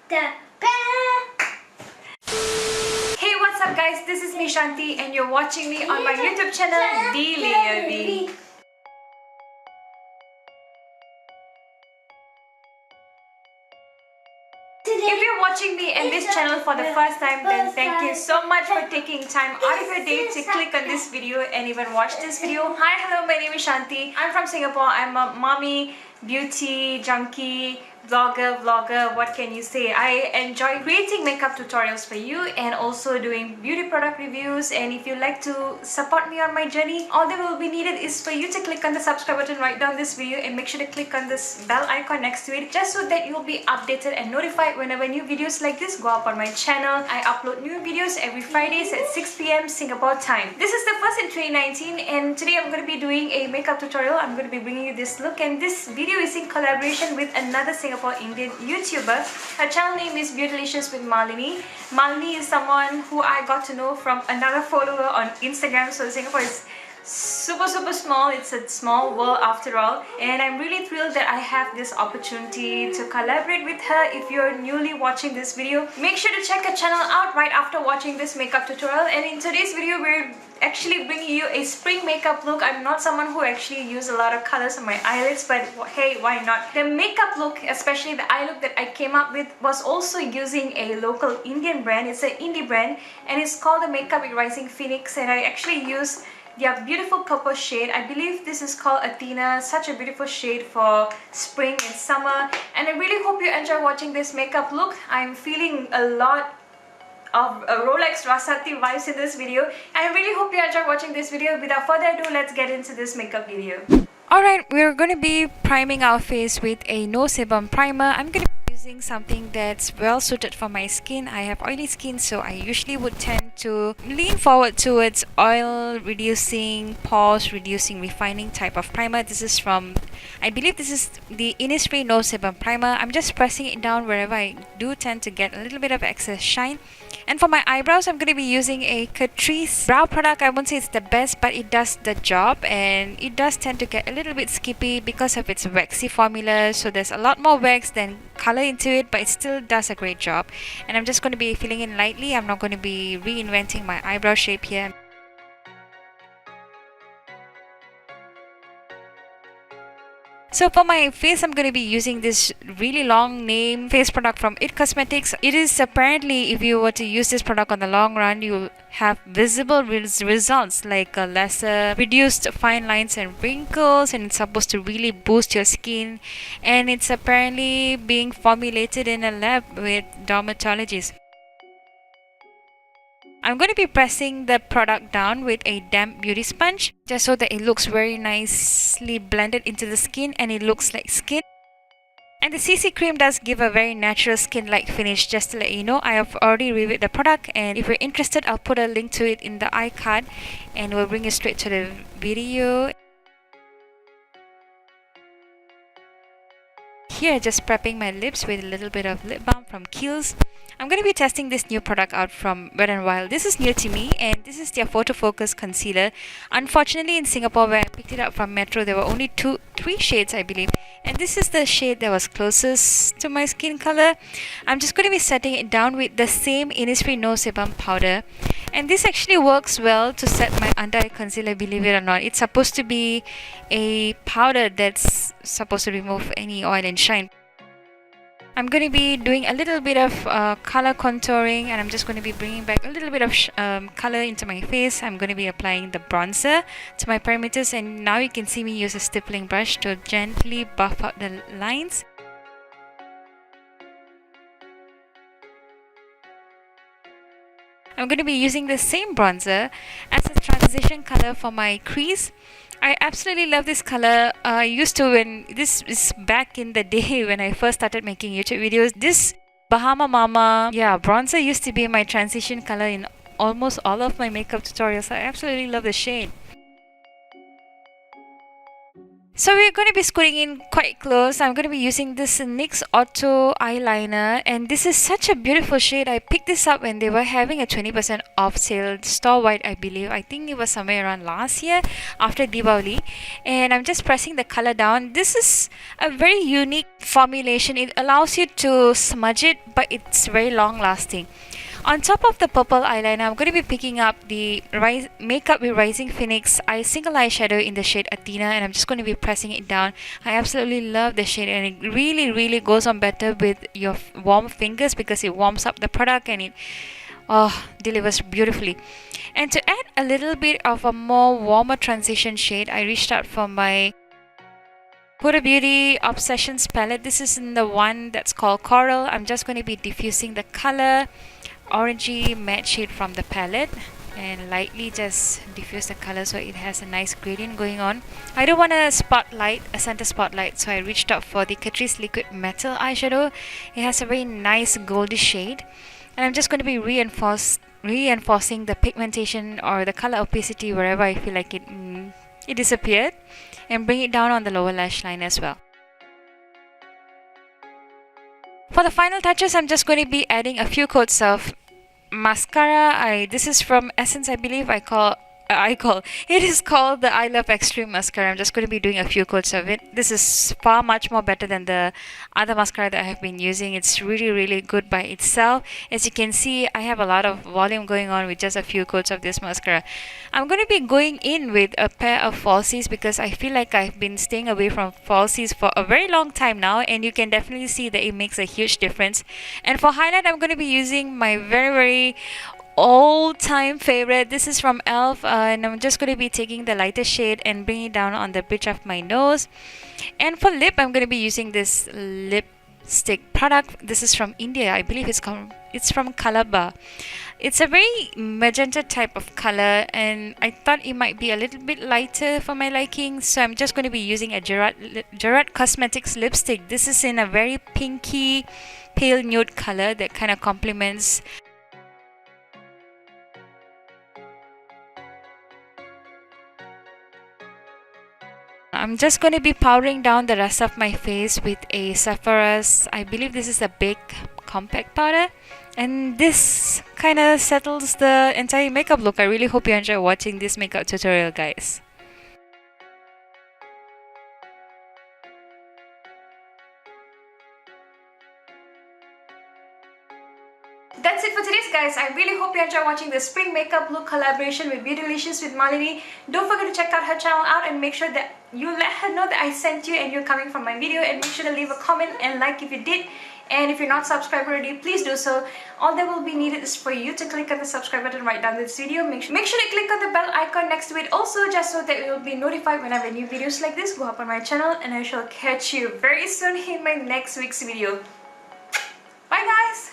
Hey, what's up guys? This is me Shanti and you're watching me on my YouTube channel Daily. If you're watching me and this channel for the first time, then thank you so much for taking time out of your day to click on this video and even watch this video. Hi, hello, my name is Shanti. I'm from Singapore. I'm a mommy, beauty, junkie, vlogger, what can you say? I enjoy creating makeup tutorials for you and also doing beauty product reviews. And if you'd like to support me on my journey, all that will be needed is for you to click on the subscribe button right down this video and make sure to click on this bell icon next to it, just so that you'll be updated and notified whenever new videos like this go up on my channel. I upload new videos every Fridays at 6 p.m. Singapore time. This is the first in 2019 and today I'm going to be doing a makeup tutorial. I'm going to be bringing you this look, and this video is in collaboration with another Singapore Indian YouTuber. Her channel name is Beautylicious with Mahllini. Mahllini is someone who I got to know from another follower on Instagram. So Singapore is super small. It's a small world after all, and I'm really thrilled that I have this opportunity to collaborate with her. If you're newly watching this video, make sure to check her channel out right after watching this makeup tutorial. And in today's video, we're actually bringing you a spring makeup look. I'm not someone who actually use a lot of colors on my eyelids, but hey, why not? The makeup look, especially the eye look that I came up with, was also using a local Indian brand. It's an indie brand and it's called the Makeup with Rising Phoenix, and I actually use their beautiful purple shade. I believe this is called Athena. Such a beautiful shade for spring and summer, and I really hope you enjoy watching this makeup look. I'm feeling a lot of Rolex Rasati vibes in this video, and I really hope you enjoy watching this video. Without further ado, let's get into this makeup video. Alright, we're going to be priming our face with a no sebum primer. I'm going to be using something that's well suited for my skin. I have oily skin, so I usually would tend to lean forward towards oil reducing, pores reducing, refining type of primer. This is from, I believe this is the Innisfree No Sebum Primer. I'm just pressing it down wherever I do tend to get a little bit of excess shine. And for my eyebrows, I'm going to be using a Catrice brow product. I won't say it's the best, but it does the job, and it does tend to get a little bit skippy because of its waxy formula. So there's a lot more wax than color into it, but it still does a great job. And I'm just going to be filling in lightly. I'm not going to be reinventing my eyebrow shape here. So for my face, I'm going to be using this really long name face product from IT Cosmetics. It is apparently, if you were to use this product on the long run, you'll have visible results like lesser reduced fine lines and wrinkles, and it's supposed to really boost your skin. And it's apparently being formulated in a lab with dermatologists. I'm going to be pressing the product down with a damp beauty sponge, just so that it looks very nicely blended into the skin and it looks like skin. And the CC cream does give a very natural skin-like finish. Just to let you know, I have already reviewed the product, and if you're interested, I'll put a link to it in the iCard and we'll bring you straight to the video. Here, just prepping my lips with a little bit of lip balm from Kiehl's. I'm going to be testing this new product out from Wet n Wild. This is new to me, and this is their Photo Focus Concealer. Unfortunately, in Singapore, where I picked it up from Metro, there were only 3 shades, I believe. And this is the shade that was closest to my skin color. I'm just going to be setting it down with the same Innisfree No Sebum powder. And this actually works well to set my under-eye concealer, believe it or not. It's supposed to be a powder that's supposed to remove any oil and shine. I'm going to be doing a little bit of color contouring, and I'm just going to be bringing back a little bit of color into my face. I'm going to be applying the bronzer to my perimeters, and now you can see me use a stippling brush to gently buff out the lines. I'm going to be using the same bronzer as a transition color for my crease. I absolutely love this color. I used to, when this is back in the day when I first started making YouTube videos, this Bahama Mama bronzer used to be my transition color in almost all of my makeup tutorials. I absolutely love the shade. So we're going to be scooting in quite close. I'm going to be using this NYX Auto eyeliner, and this is such a beautiful shade. I picked this up when they were having a 20% off sale, store-wide I believe. I think it was somewhere around last year after Diwali, and I'm just pressing the color down. This is a very unique formulation. It allows you to smudge it, but it's very long lasting. On top of the purple eyeliner, I'm going to be picking up the Makeup with Rising Phoenix single eyeshadow in the shade Athena, and I'm just going to be pressing it down. I absolutely love the shade, and it really goes on better with your warm fingers because it warms up the product and it delivers beautifully. And to add a little bit of a more warmer transition shade, I reached out for my Huda Beauty Obsessions palette. This is in the one that's called Coral. I'm just going to be diffusing the color orangey matte shade from the palette and lightly just diffuse the color so it has a nice gradient going on. I don't want a center spotlight, so I reached out for the Catrice Liquid Metal eyeshadow. It has a very nice goldy shade, and I'm just going to be reinforcing the pigmentation or the color opacity wherever I feel like it disappeared, and bring it down on the lower lash line as well. For the final touches, I'm just going to be adding a few coats of mascara. This is from Essence, I believe. It is called the I Love Extreme mascara. I'm just going to be doing a few coats of it. This is far much more better than the other mascara that I have been using. It's really good by itself. As you can see, I have a lot of volume going on with just a few coats of this mascara. I'm going to be going in with a pair of falsies because I feel like I've been staying away from falsies for a very long time now, and you can definitely see that it makes a huge difference. And for highlight, I'm going to be using my very all-time favorite. This is from e.l.f. And I'm just going to be taking the lighter shade and bringing it down on the bridge of my nose. And for lip, I'm going to be using this lipstick product. This is from India. I believe it's from Collab. It's a very magenta type of color, and I thought it might be a little bit lighter for my liking, so I'm just going to be using a Gerard Cosmetics lipstick. This is in a very pinky pale nude color that kind of complements. I'm just going to be powdering down the rest of my face with a Sephora's, I believe this is a big compact powder, and this kind of settles the entire makeup look. I really hope you enjoy watching this makeup tutorial, guys. That's it for today's, guys. I really hope you enjoy watching the spring makeup look collaboration with Beautylicious with Mahllini. Don't forget to check out her channel out and make sure that you let her know that I sent you and you're coming from my video, and make sure to leave a comment and like if you did. And if you're not subscribed already, please do so. All that will be needed is for you to click on the subscribe button right down this video. Make sure to click on the bell icon next to it also, just so that you'll be notified whenever new videos like this go up on my channel. And I shall catch you very soon in my next week's video. Bye, guys!